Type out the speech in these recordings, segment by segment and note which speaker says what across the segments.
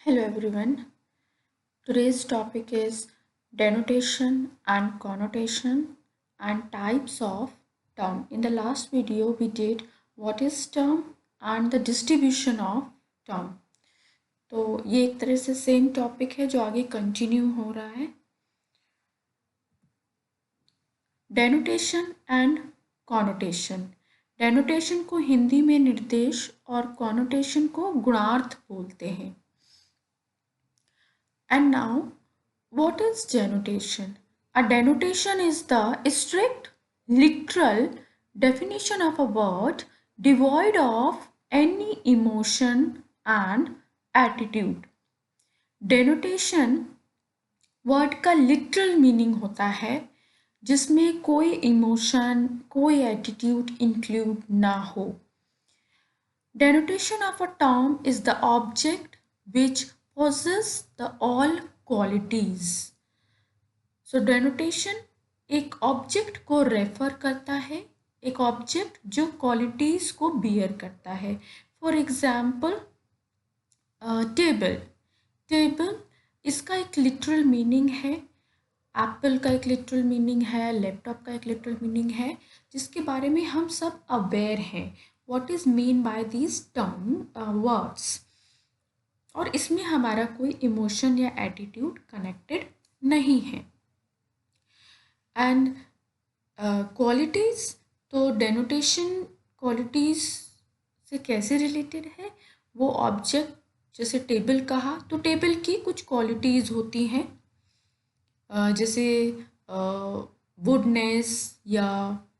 Speaker 1: Hello everyone. Today's topic is denotation and connotation and types of term. In the last video we did what is term and the distribution of term. तो ये एक तरह से same topic है जो आगे continue हो रहा है. डेनोटेशन एंड कॉनोटेशन. डेनोटेशन को हिंदी में निर्देश और कॉनोटेशन को गुणार्थ बोलते हैं. And now, what is denotation? A denotation is the strict, literal definition of a word devoid of any emotion and attitude. Denotation word का लिटरल मीनिंग होता है जिसमें कोई इमोशन, कोई एटीट्यूड इंक्लूड ना हो. Denotation of a term is the object which possess the all qualities. So denotation एक object को रेफर करता है, एक ऑब्जेक्ट जो क्वालिटीज को बियर करता है. For example table. टेबल इसका एक लिटरल मीनिंग है, एप्पल का एक लिटरल मीनिंग है, लैपटॉप का एक लिटरल मीनिंग है जिसके बारे में हम सब अवेयर हैं. What is mean by these term words. और इसमें हमारा कोई इमोशन या एटीट्यूड कनेक्टेड नहीं है. एंड क्वालिटीज़, तो डेनोटेशन क्वालिटीज़ से कैसे रिलेटेड है. वो ऑब्जेक्ट जैसे टेबल कहा तो टेबल की कुछ क्वालिटीज़ होती हैं जैसे वुडनेस या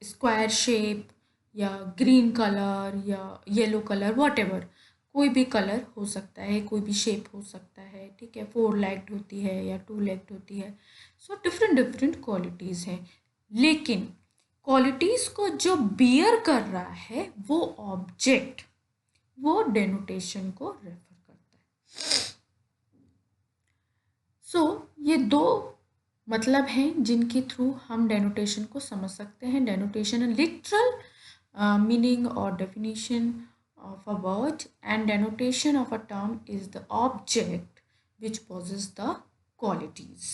Speaker 1: स्क्वायर शेप या ग्रीन कलर या येलो कलर, व्हाटएवर. कोई भी कलर हो सकता है, कोई भी शेप हो सकता है, ठीक है. 4 लेग्ड होती है या 2 लेग्ड होती है. सो डिफरेंट क्वालिटीज़ हैं. लेकिन क्वालिटीज़ को जो बियर कर रहा है वो ऑब्जेक्ट, वो डेनोटेशन को रेफर करता है. सो ये दो मतलब हैं जिनके थ्रू हम डेनोटेशन को समझ सकते हैं. डेनोटेशन लिटरल मीनिंग और definition of a word, and denotation of a term is the object which possesses the qualities.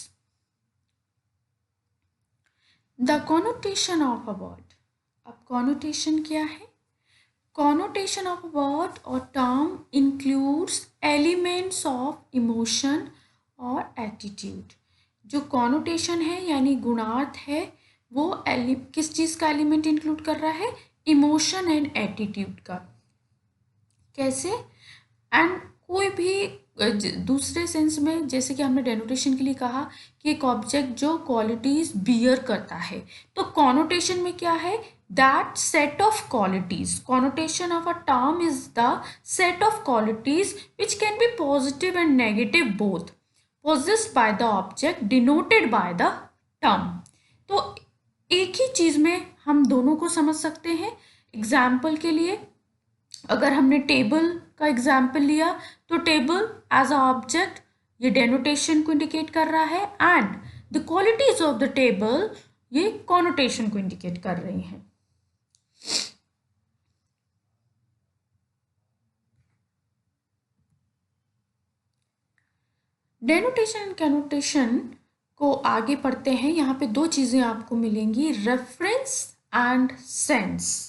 Speaker 1: The connotation of a word. अब connotation क्या है? Connotation of a word or term includes elements of emotion और attitude. जो connotation है यानी गुणार्थ है वो किस चीज़ का एलिमेंट इंक्लूड कर रहा है? इमोशन एंड एटीट्यूड का. कैसे? एंड कोई भी दूसरे सेंस में, जैसे कि हमने डेनोटेशन के लिए कहा कि एक ऑब्जेक्ट जो क्वालिटीज बियर करता है, तो कॉनोटेशन में क्या है? That set of qualities. Connotation of a term is the set of qualities which can be positive and negative both, possessed by the object, denoted by the term. तो एक ही चीज में हम दोनों को समझ सकते हैं. एग्जाम्पल के लिए अगर हमने टेबल का एग्जाम्पल लिया तो टेबल एज अ ऑब्जेक्ट ये डेनोटेशन को इंडिकेट कर रहा है and the qualities of the table ये कॉनोटेशन को इंडिकेट कर रही हैं. डेनोटेशन एंड कॉनोटेशन को आगे पढ़ते हैं. यहाँ पे दो चीजें आपको मिलेंगी, reference and sense.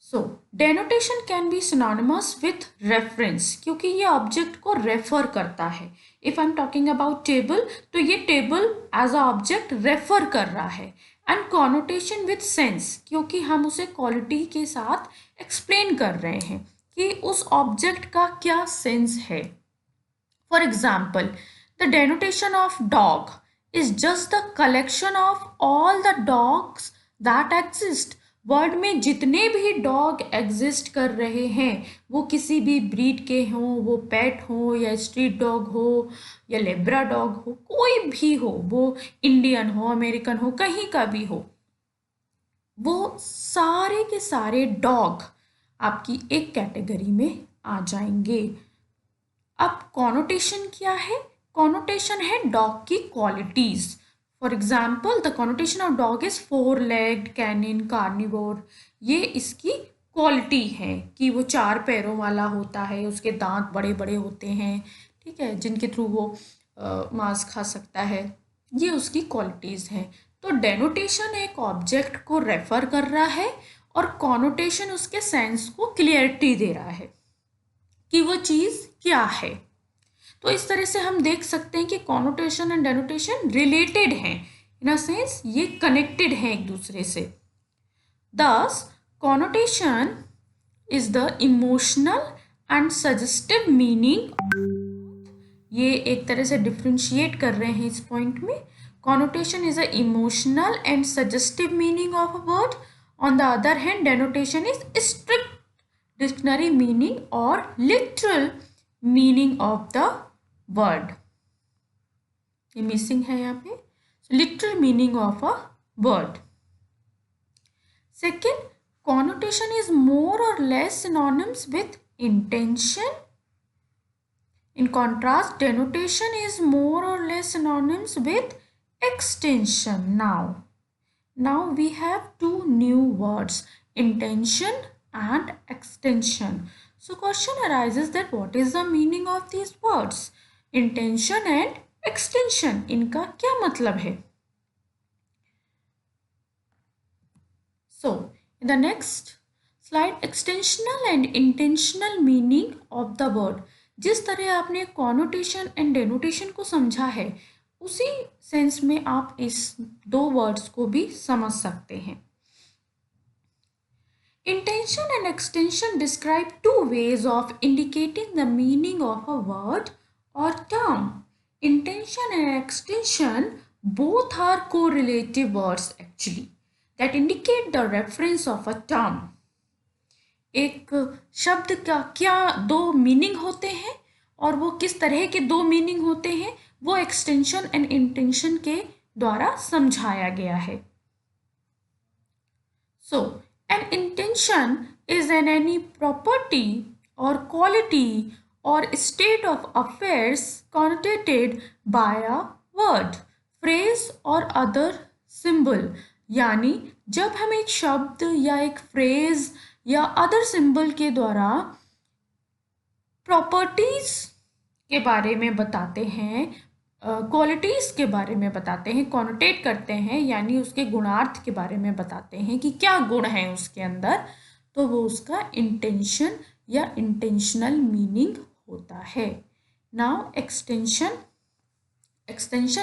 Speaker 1: So denotation can be synonymous with reference क्योंकि ये ऑब्जेक्ट को रेफर करता है. If I am talking about table तो ये table as a object refer कर रहा है. एंड कॉनोटेशन विथ सेंस क्योंकि हम उसे क्वालिटी के साथ एक्सप्लेन कर रहे हैं कि उस ऑब्जेक्ट का क्या सेंस है. For example, the denotation of dog is just the collection of all the dogs that exist. World में जितने भी डॉग एग्जिस्ट कर रहे हैं वो किसी भी ब्रीड के हों, वो पेट हो या स्ट्रीट डॉग हो या लेब्रा डॉग हो, कोई भी हो, वो इंडियन हो, अमेरिकन हो, कहीं का भी हो, वो सारे के सारे डॉग आपकी एक कैटेगरी में आ जाएंगे. अब कॉनोटेशन क्या है? कॉनोटेशन है डॉग की qualities. For example, the connotation of dog is 4 legged, canine, carnivore. ये इसकी क्वालिटी है कि वो 4 पैरों वाला होता है, उसके दांत बड़े बड़े होते हैं, ठीक है, जिनके थ्रू वो मांस खा सकता है, ये उसकी क्वालिटीज़ हैं। तो डेनोटेशन एक ऑब्जेक्ट को रेफर कर रहा है और कॉनोटेशन उसके सेंस को क्लियरिटी दे रहा है कि वो चीज़ क्या है। तो इस तरह से हम देख सकते हैं कि कॉनोटेशन एंड डेनोटेशन रिलेटेड हैं, इन अ सेंस ये कनेक्टेड हैं एक दूसरे से। दस connotation is the emotional and suggestive meaning. ये एक तरह से डिफ्रेंशिएट कर रहे हैं इस पॉइंट में। Connotation is a emotional and suggestive meaning of a word, on the other hand denotation is strict dictionary meaning और literal meaning of the word. ये मिसिंग है यहाँ पे, literal meaning of a word. Second, connotation is more or less synonymous with intention. In contrast, denotation is more or less synonymous with extension. Now we have two new words, intention and extension. So question arises that what is the meaning of these words? Intention and extension, इनका क्या मतलब है? So in the next slide, extensional and intentional meaning of the word. जिस तरह आपने connotation and डेनोटेशन को समझा है, उसी सेंस में आप इस दो वर्ड्स को भी समझ सकते हैं। Intention and extension describe two ways of indicating the meaning of a word or term. Intention and extension both are correlative words actually that indicate the reference of a term. एक शब्द का क्या दो मीनिंग होते हैं और वो किस तरह के दो मीनिंग होते हैं, वो एक्सटेंशन एंड इंटेंशन के द्वारा समझाया गया है। So, an intention is an any property or quality or state of affairs connotated by a word, phrase or other symbol. यानी जब हम एक शब्द या एक फ्रेज या अदर सिंबल के द्वारा प्रॉपर्टीज के बारे में बताते हैं, क्वालिटीज़ के बारे में बताते हैं, कॉनोटेट करते हैं, यानी उसके गुणार्थ के बारे में बताते हैं कि क्या गुण है उसके अंदर, तो वो उसका इंटेंशन या इंटेंशनल मीनिंग होता है। Now extension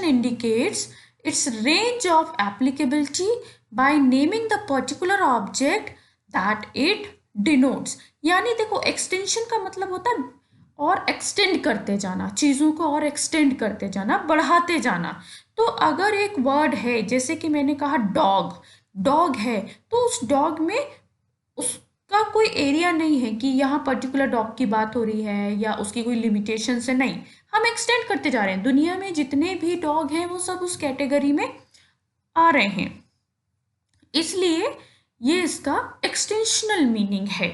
Speaker 1: indicates its range of applicability by naming the particular object that it denotes. यानी देखो एक्सटेंशन का मतलब होता है और एक्सटेंड करते जाना, चीज़ों को और एक्सटेंड करते जाना, बढ़ाते जाना। तो अगर एक वर्ड है, जैसे कि मैंने कहा डॉग है, तो उस डॉग में उसका कोई एरिया नहीं है कि यहाँ पर्टिकुलर डॉग की बात हो रही है या उसकी कोई लिमिटेशन से, नहीं, हम एक्सटेंड करते जा रहे हैं। दुनिया में जितने भी डॉग हैं वो सब उस कैटेगरी में आ रहे हैं, इसलिए ये इसका एक्सटेंशनल मीनिंग है।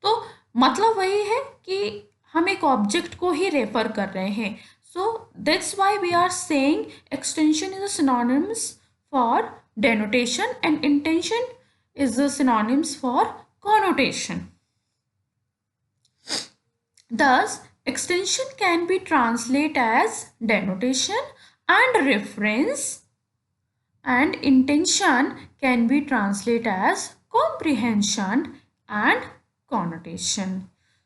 Speaker 1: तो मतलब वही है कि हम एक ऑब्जेक्ट को ही रेफर कर रहे हैं। So that's why we are saying extension is a synonyms for denotation and intension is a synonyms for connotation. Thus, extension can be translated as denotation and reference, and intention can be translated as comprehension and connotation.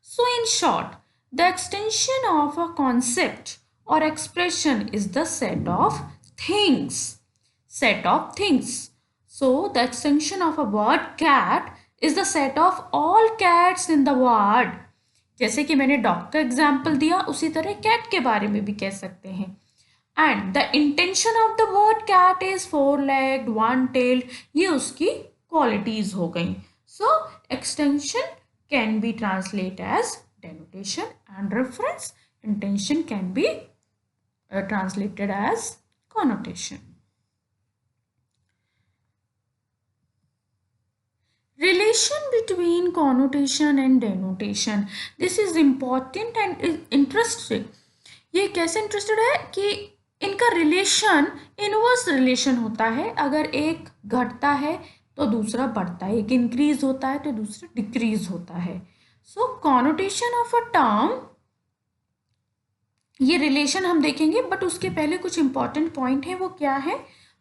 Speaker 1: So in short, the extension of a concept or expression is the set of things. So the extension of a word cat is the set of all cats in the world. जैसे कि मैंने dog का example दिया, उसी तरह cat के बारे में भी कह सकते हैं। And the intension of the word cat is 4-legged, 1-tailed, ये उसकी क्वालिटीज हो गई। So extension can be translate as denotation and reference, intension can be translated as connotation. Relation between connotation and denotation. This is important and interesting. ये कैसे interested है कि इनका relation inverse relation होता है। अगर एक घटता है तो दूसरा बढ़ता है, एक इंक्रीज होता है तो दूसरा डिक्रीज होता है। सो कॉनोटेशन ऑफ अ टर्म ये रिलेशन हम देखेंगे, बट उसके पहले कुछ इंपॉर्टेंट पॉइंट है। वो क्या है?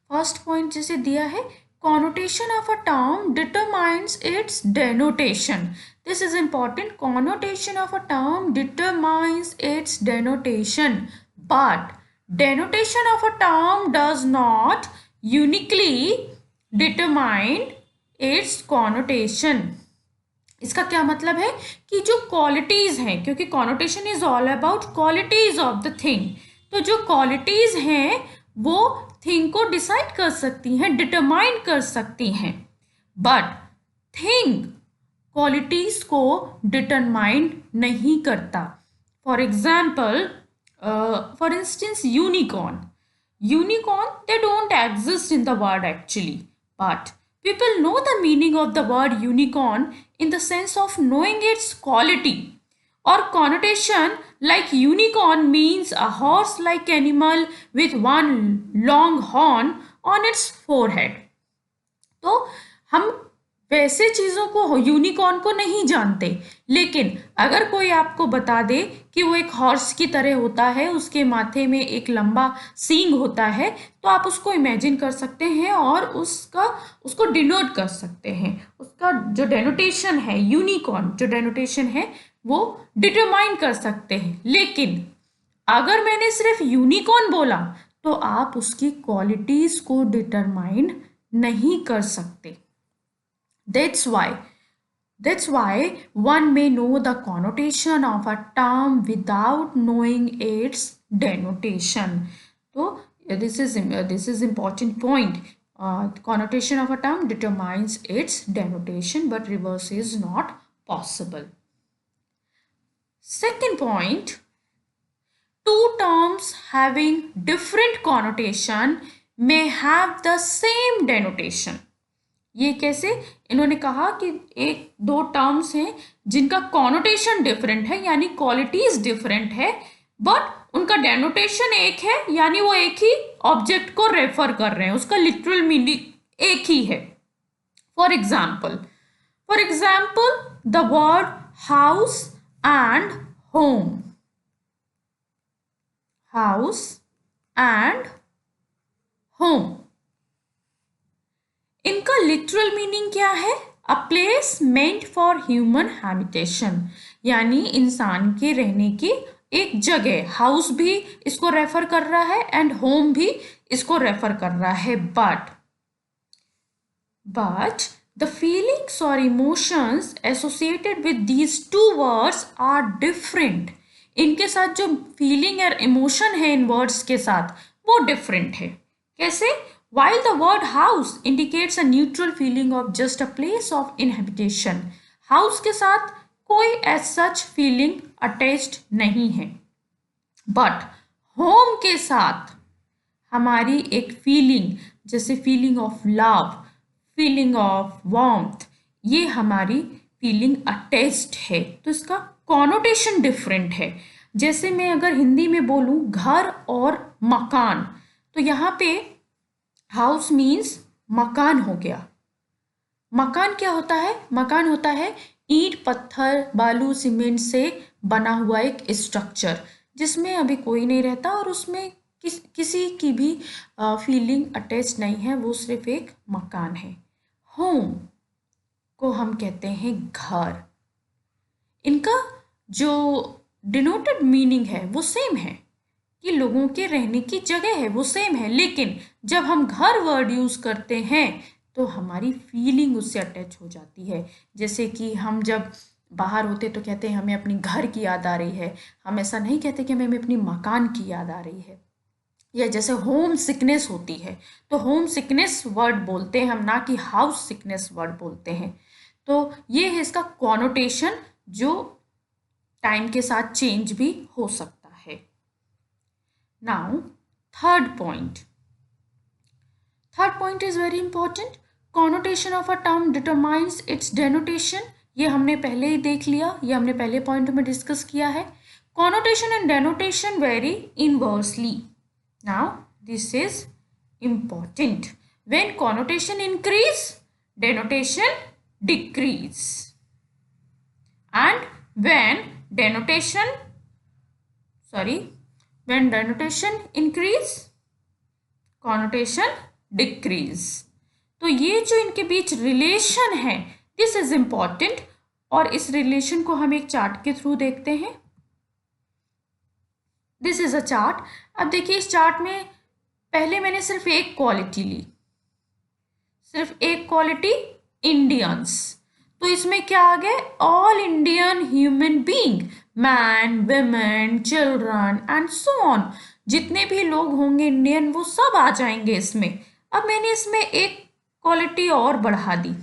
Speaker 1: फर्स्ट पॉइंट जैसे दिया है, connotation of a term determines its denotation. This is important. Connotation of a term determines its denotation, but denotation of a term does not uniquely determine its connotation. इसका क्या मतलब है कि जो क्वालिटीज हैं, क्योंकि connotation is all about qualities of the thing, तो जो क्वालिटीज हैं वो थिंग को डिसाइड कर सकती हैं, डिटरमाइन कर सकती हैं, बट थिंग क्वालिटीज को डिटरमाइन नहीं करता। For example, for instance unicorn, they don't exist in the word actually, but people know the meaning of the word unicorn in the sense of knowing its quality or connotation. Like unicorn means a horse like animal with one long horn on its forehead. तो हम वैसे चीज़ों को, unicorn को नहीं जानते, लेकिन अगर कोई आपको बता दे कि वो एक हॉर्स की तरह होता है, उसके माथे में एक लंबा सींग होता है, तो आप उसको इमेजिन कर सकते हैं और उसको डिनोट कर सकते हैं। उसका जो डेनोटेशन है, यूनिकॉर्न जो डेनोटेशन है वो डिटरमाइन कर सकते हैं। लेकिन अगर मैंने सिर्फ यूनिकॉर्न बोला तो आप उसकी क्वालिटीज को डिटरमाइन नहीं कर सकते। That's why one may know the connotation of a term without knowing its denotation. So this is important point. Connotation of a term determines its denotation, but reverse is not possible. Second point, two terms having different connotation may have the same denotation. ये कैसे? इन्होंने कहा कि एक दो terms हैं जिनका connotation different है, यानी क्वालिटीज डिफरेंट है, बट उनका डेनोटेशन एक है, यानी वो एक ही ऑब्जेक्ट को रेफर कर रहे हैं, उसका लिटरल मीनिंग एक ही है। For example the word house and home, house and home, इनका लिटरल मीनिंग क्या है? A place meant for human habitation, यानी इंसान के रहने की एक जगह। हाउस भी इसको रेफर कर रहा है एंड होम भी इसको रेफर कर रहा है, बट द फीलिंग्स और emotions associated with these two words are different. इनके साथ जो फीलिंग और इमोशन है इन वर्ड्स के साथ वो डिफरेंट है। कैसे? While the word house indicates a neutral feeling of just a place of inhabitation, house के साथ कोई as such feeling attached नहीं है, but home के साथ हमारी एक feeling, जैसे feeling of love, feeling of warmth, ये हमारी feeling attached है, तो इसका connotation different है। जैसे मैं अगर हिंदी में बोलूँ घर और मकान, तो यहाँ पे हाउस मीन्स मकान हो गया। मकान क्या होता है? मकान होता है ईंट, पत्थर, बालू, सीमेंट से बना हुआ एक स्ट्रक्चर जिसमें अभी कोई नहीं रहता और उसमें किसी की भी फीलिंग अटैच नहीं है, वो सिर्फ एक मकान है। होम को हम कहते हैं घर। इनका जो डिनोटेड मीनिंग है वो सेम है कि लोगों के रहने की जगह है, वो सेम है, लेकिन जब हम घर वर्ड यूज़ करते हैं तो हमारी फीलिंग उससे अटैच हो जाती है। जैसे कि हम जब बाहर होते तो कहते हैं हमें अपनी घर की याद आ रही है, हम ऐसा नहीं कहते कि हमें अपनी मकान की याद आ रही है। या जैसे होम सिकनेस होती है तो होम सिकनेस वर्ड बोलते हैं हम, ना कि हाउस सिकनेस वर्ड बोलते हैं। तो ये है इसका कॉनोटेशन जो टाइम के साथ चेंज भी हो सकता है। Now, third point is very important. Connotation of a term determines its denotation. ये हमने पहले ही देख लिया, ये हमने पहले पॉइंट में डिस्कस किया है। Connotation and denotation vary inversely. Now, this is important. When connotation increase, denotation decrease. And when when denotation increase connotation decrease. तो ये जो इनके बीच रिलेशन है दिस इज इंपॉर्टेंट, और इस रिलेशन को हम एक चार्ट के थ्रू देखते हैं। This is a chart. अब देखिए इस चार्ट में पहले मैंने सिर्फ एक क्वालिटी ली, सिर्फ एक क्वालिटी इंडियंस। तो इसमें क्या आ गए, all Indian human being, man women children and so on, जितने भी लोग होंगे इंडियन वो सब आ जाएंगे इसमें। अब मैंने इसमें एक क्वालिटी और बढ़ा दी,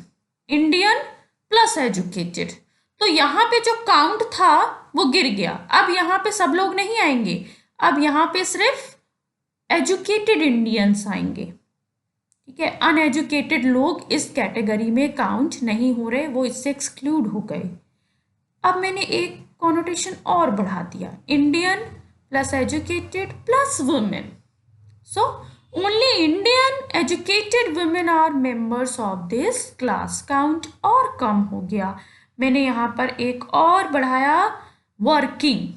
Speaker 1: इंडियन प्लस एजुकेटेड। तो यहाँ पे जो काउंट था वो गिर गया, अब यहाँ पे सब लोग नहीं आएंगे, अब यहाँ पे सिर्फ एजुकेटेड इंडियंस आएंगे। ठीक है, अनएजुकेटेड लोग इस कैटेगरी में काउंट नहीं हो रहे, वो इससे एक्सक्लूड हो गए। अब मैंने एक कॉनोटेशन और बढ़ा दिया, Indian plus educated plus women. So only Indian educated women are members of this class, count और कम हो गया। मैंने यहाँ पर एक और बढ़ाया वर्किंग,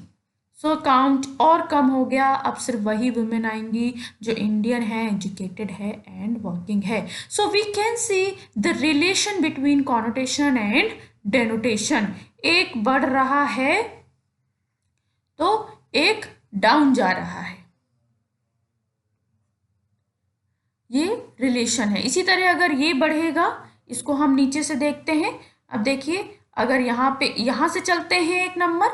Speaker 1: सो काउंट और कम हो गया, अब सिर्फ वही वुमेन आएंगी जो इंडियन है, एजुकेटेड है एंड वर्किंग है। So we can see the relation between connotation and denotation, एक बढ़ रहा है तो एक डाउन जा रहा है, ये रिलेशन है। इसी तरह अगर ये बढ़ेगा, इसको हम नीचे से देखते हैं। अब देखिए अगर यहाँ से चलते हैं एक नंबर,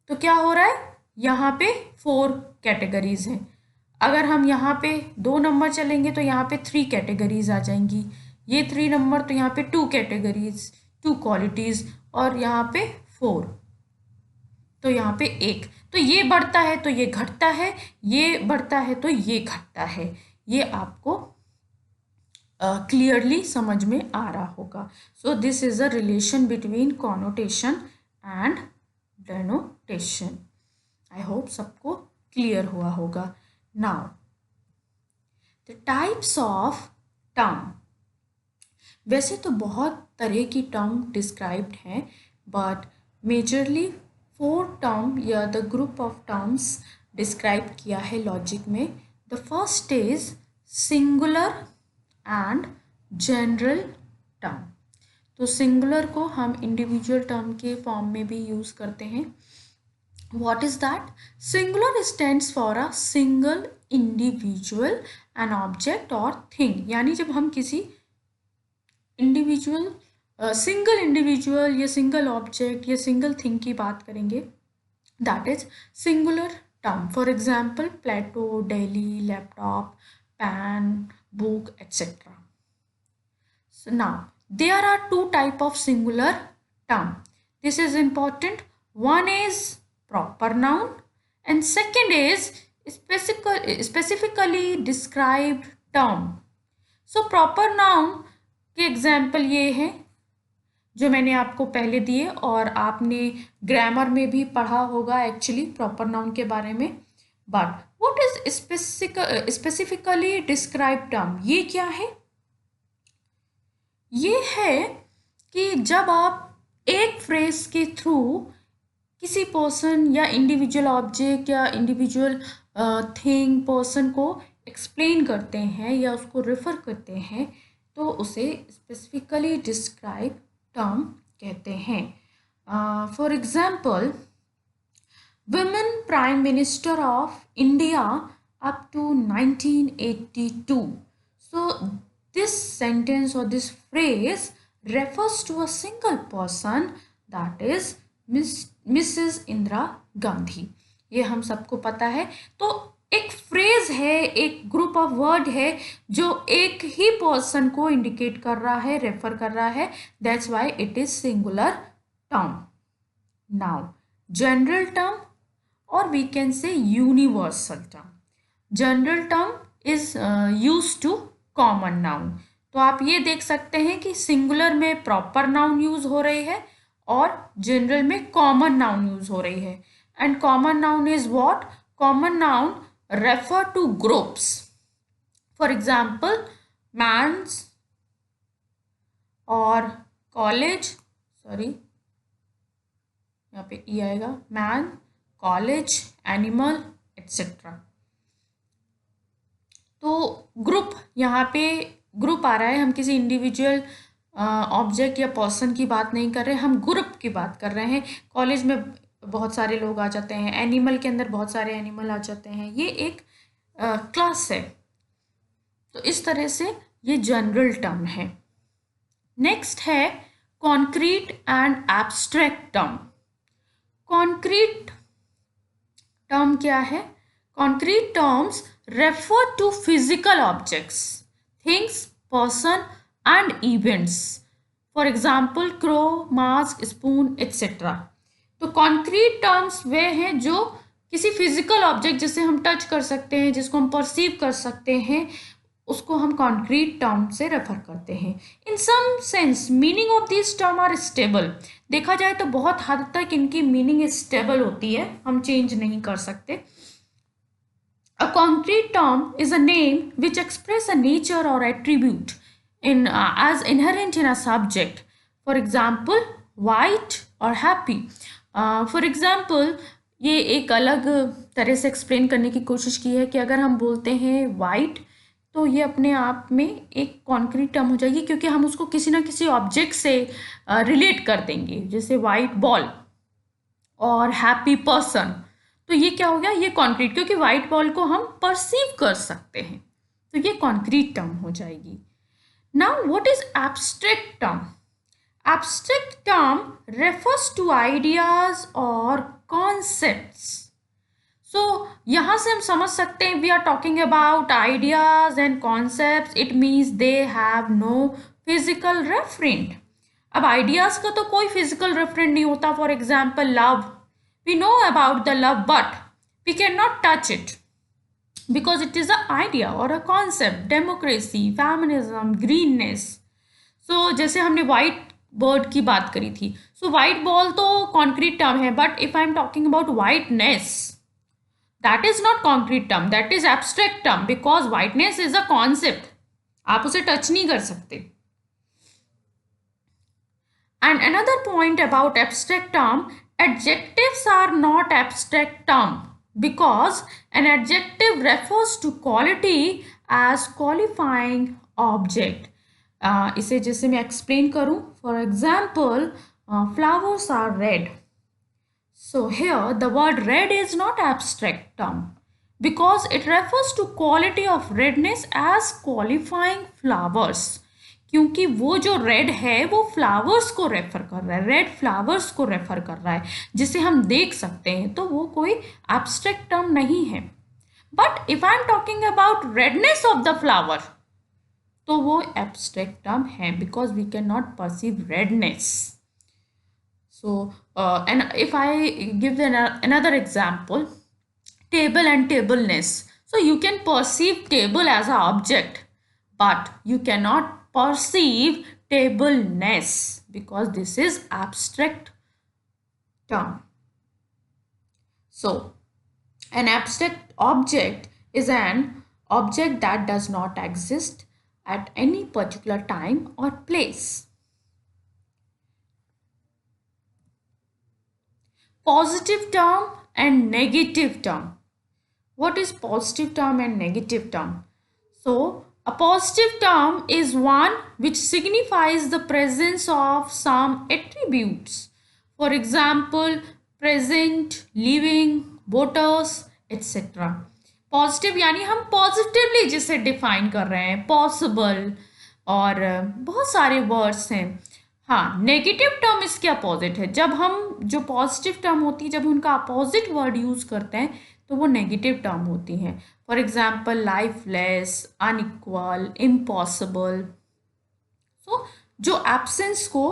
Speaker 1: तो क्या हो रहा है, यहाँ पे 4 कैटेगरीज हैं। अगर हम यहाँ पे 2 नंबर चलेंगे तो यहाँ पे 3 कैटेगरीज आ जाएंगी, ये 3 नंबर तो यहाँ पे 2 कैटेगरीज 2 क्वालिटीज, और यहाँ पे 4 तो यहाँ पे 1। तो ये बढ़ता है तो ये घटता है, ये बढ़ता है तो ये घटता है। ये आपको क्लियरली समझ में आ रहा होगा। So this is a relation between connotation and denotation. I hope सबको क्लियर हुआ होगा। Now the types of term, वैसे तो बहुत तरह की टर्म डिस्क्राइब्ड हैं, बट मेजरली 4 टर्म या the group of terms describe किया है लॉजिक में। The first is singular and general term. तो सिंगुलर को हम इंडिविजुअल टर्म के फॉर्म में भी यूज़ करते हैं। What is that? Singular stands for a single individual, an object or thing। यानी जब हम किसी इंडिविजुअल सिंगल इंडिविजुअल या सिंगल ऑब्जेक्ट या सिंगल थिंग की बात करेंगे, that is singular term. For example Plato, Delhi, laptop, pen, book etcetera. So now there are 2 type of singular term. This is important. One is proper noun and second is specifically described term. So proper noun के example ये हैं जो मैंने आपको पहले दिए, और आपने ग्रामर में भी पढ़ा होगा एक्चुअली प्रॉपर नाउन के बारे में। But what is specifically describe term, ये क्या है? ये है कि जब आप एक फ्रेज के थ्रू किसी पर्सन या इंडिविजुअल ऑब्जेक्ट या इंडिविजुअल थिंग पर्सन को एक्सप्लेन करते हैं या उसको रेफर करते हैं तो उसे स्पेसिफिकली डिस्क्राइब टर्म कहते हैं। For example women prime minister of India up to 1982। So this sentence or this phrase refers to a single person, that is Mrs. Indira Gandhi. ये हम सबको पता है। तो एक फ्रेज है, एक ग्रुप ऑफ वर्ड है जो एक ही पर्सन को इंडिकेट कर रहा है, रेफर कर रहा है, that's why it is singular term. Now general term और we can say universal term. General term is used to common noun. तो आप ये देख सकते हैं कि सिंगुलर में प्रॉपर नाउन यूज हो रही है और जनरल में कॉमन नाउन यूज हो रही है। And common noun is what? Common noun refer to groups. For example mans और कॉलेज, सॉरी यहाँ पे ई आएगा, मैन, कॉलेज, एनिमल etc. तो ग्रुप, यहाँ पे ग्रुप आ रहा है, हम किसी इंडिविजुअल ऑब्जेक्ट या पर्सन की बात नहीं कर रहे, हम ग्रुप की बात कर रहे हैं। कॉलेज में बहुत सारे लोग आ जाते हैं, एनिमल के अंदर बहुत सारे एनिमल आ जाते हैं, ये एक क्लास है। तो इस तरह से ये जनरल टर्म है। नेक्स्ट है concrete and abstract term. Concrete term क्या है? Concrete terms refer to physical objects, things, person and events. For example crow, mask, spoon etcetera. तो कॉन्क्रीट टर्म्स वे हैं जो किसी फिजिकल ऑब्जेक्ट जिसे हम टच कर सकते हैं, जिसको हम परसीव कर सकते हैं, उसको हम कॉन्क्रीट टर्म से रेफर करते हैं। In some sense meaning of this term are stable. देखा जाए तो बहुत हद तक इनकी मीनिंग स्टेबल होती है, हम चेंज नहीं कर सकते। A concrete term is a name which express a nature or attribute in as inherent in a subject. For example, white or happy. For example, ये एक अलग तरह से एक्सप्लेन करने की कोशिश की है कि अगर हम बोलते हैं वाइट तो ये अपने आप में एक कॉन्क्रीट टर्म हो जाएगी, क्योंकि हम उसको किसी ना किसी ऑब्जेक्ट से रिलेट कर देंगे, जैसे वाइट बॉल और हैप्पी पर्सन। तो ये क्या हो गया? ये कॉन्क्रीट, क्योंकि वाइट बॉल को हम परसीव कर सकते हैं, तो ये कॉन्क्रीट टर्म हो जाएगी। Now what is abstract term? Abstract term refers to ideas और कॉन्सेप्ट्स। सो यहाँ से हम समझ सकते हैं we are talking about ideas and concepts, it means they have no physical referent. अब आइडियाज का तो कोई फिजिकल रेफरेंट नहीं होता। For example love, we know about the love but we cannot touch it because it is an idea or a concept. Democracy, feminism, greenness. So जैसे हमने white bird की बात करी थी, so white ball तो concrete term है, but if I am talking about whiteness, that is not concrete term, that is abstract term because whiteness is a concept. आप उसे touch नहीं कर सकते. And another point about abstract term, adjectives are not abstract term because an adjective refers to quality as qualifying object. इसे जैसे मैं explain करूँ, for example, flowers are red. So here the word red is not abstract term because it refers to quality of redness as qualifying flowers. क्योंकि वो जो red है वो flowers को रेफर कर रहा है, रेड फ्लावर्स को रेफर कर रहा है, जिसे हम देख सकते हैं, तो वो कोई एब्स्ट्रैक्ट टर्म नहीं है। But if I am talking about redness of the flower, तो वो एब्स्ट्रैक्ट टर्म है because we can not perceive redness. So and if I give another example, table and tableness. So you can perceive table as an object, but you cannot perceive tableness because this is abstract term. So an abstract object is an object that does not exist at any particular time or place. Positive term and negative term. What is positive term and negative term? So a positive term is one which signifies the presence of some attributes. For example, present, living, voters, etc. Positive यानी हम positively जिसे define कर रहे हैं, possible और बहुत सारे words हैं। हाँ, नेगेटिव टर्म इसके अपोजिट है। जब हम जो पॉजिटिव टर्म होती है, जब उनका अपोजिट वर्ड यूज़ करते हैं तो वो नेगेटिव टर्म होती हैं। For example lifeless, unequal, impossible. So जो एब्सेंस को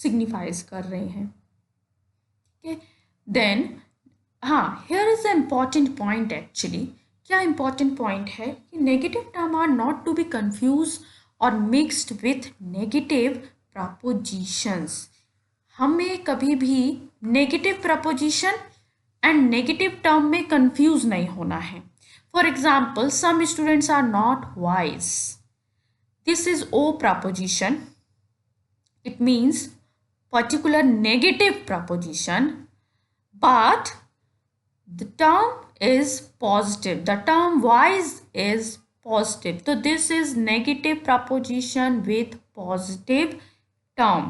Speaker 1: सिग्निफाइज कर रहे हैं। ठीक है, देन हाँ, here is a important point actually. क्या इम्पॉर्टेंट पॉइंट है कि negative term are not to be confuse और मिक्सड विथ नेगेटिव प्रपोजिशंस। हमें कभी भी negative proposition and negative term में कंफ्यूज नहीं होना है। For example, some students are not wise, this is O proposition, it means particular negative proposition, but term is positive. The term wise is positive. So this is negative proposition with positive term.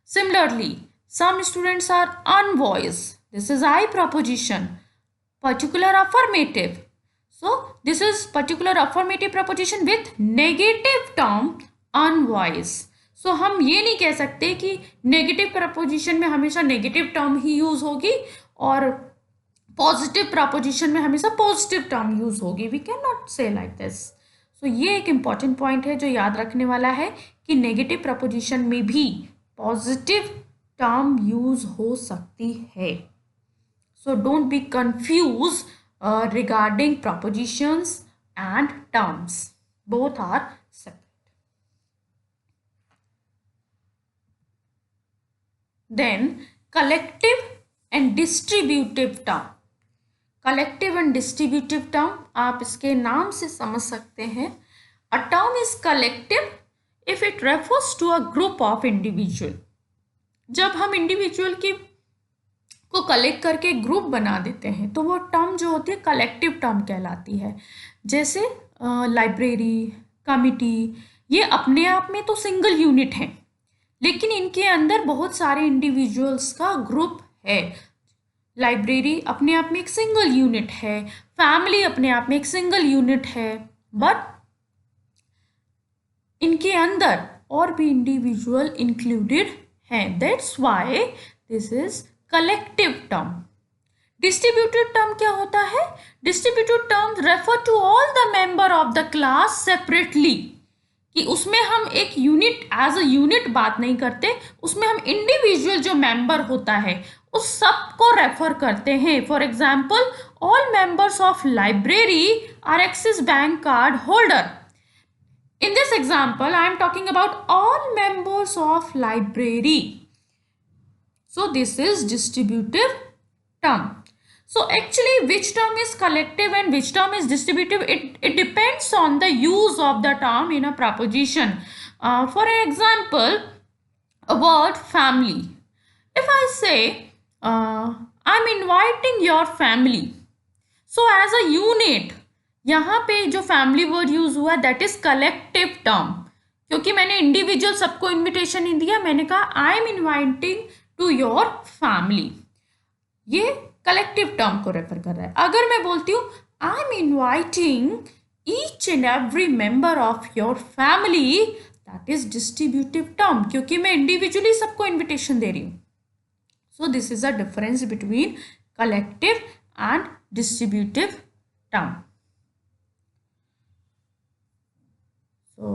Speaker 1: Similarly, some students are unvoiced. This is I proposition. Particular affirmative. So this is particular affirmative proposition with negative term unvoiced. सो हम ये नहीं कह सकते कि negative preposition में हमेशा negative term ही use होगी और पॉजिटिव प्रपोजिशन में हमेशा पॉजिटिव टर्म यूज होगी. वी कैन नॉट से लाइक दिस. सो ये एक इंपॉर्टेंट पॉइंट है जो याद रखने वाला है कि नेगेटिव प्रपोजिशन में भी पॉजिटिव टर्म यूज हो सकती है. So don't be confuse regarding propositions and terms. Both are separate. Then collective and distributive term. Collective and distributive term आप इसके नाम से समझ सकते हैं. A term is collective if it refers to a group of individual. जब हम individual की को कलेक्ट करके ग्रुप बना देते हैं तो वो टर्म जो होती है कलेक्टिव टर्म कहलाती है. जैसे लाइब्रेरी, कमिटी, ये अपने आप में तो सिंगल यूनिट हैं लेकिन इनके अंदर बहुत सारे इंडिविजुअल्स का ग्रुप है. लाइब्रेरी अपने आप में एक सिंगल यूनिट है, फैमिली अपने आप में एक सिंगल यूनिट है, बट इनके अंदर और भी इंडिविजुअल इंक्लूडेड हैं. That's why this is collective term. Distributed term क्या होता है? Distributed term refer to all the member of the class separately. कि उसमें हम एक यूनिट एज अ यूनिट बात नहीं करते, उसमें हम इंडिविजुअल जो मेंबर होता है उस सब को रेफर करते हैं. For example, all members of library are Axis bank card holder. In this example, I am talking about all members of library. So this is distributive term. So actually which term is collective and which term is distributive, it depends on the use of the term in a proposition. For an example, a word family. If I say, I'm inviting your family. So as a unit, यहाँ पे जो family word use हुआ that is collective term. क्योंकि मैंने individual सबको invitation नहीं दिया, मैंने कहा I am inviting to your family. ये कलेक्टिव टर्म को रेफर कर रहा है. अगर मैं बोलती हूँ I am inviting each and every member of your family, that is distributive term, क्योंकि मैं इंडिविजुअली सबको इन्विटेशन दे रही हूँ. So this is a difference between collective and distributive term. So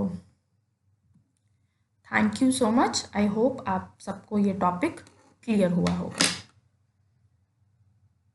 Speaker 1: thank you so much. I hope आप सबको ये topic clear हुआ होगा.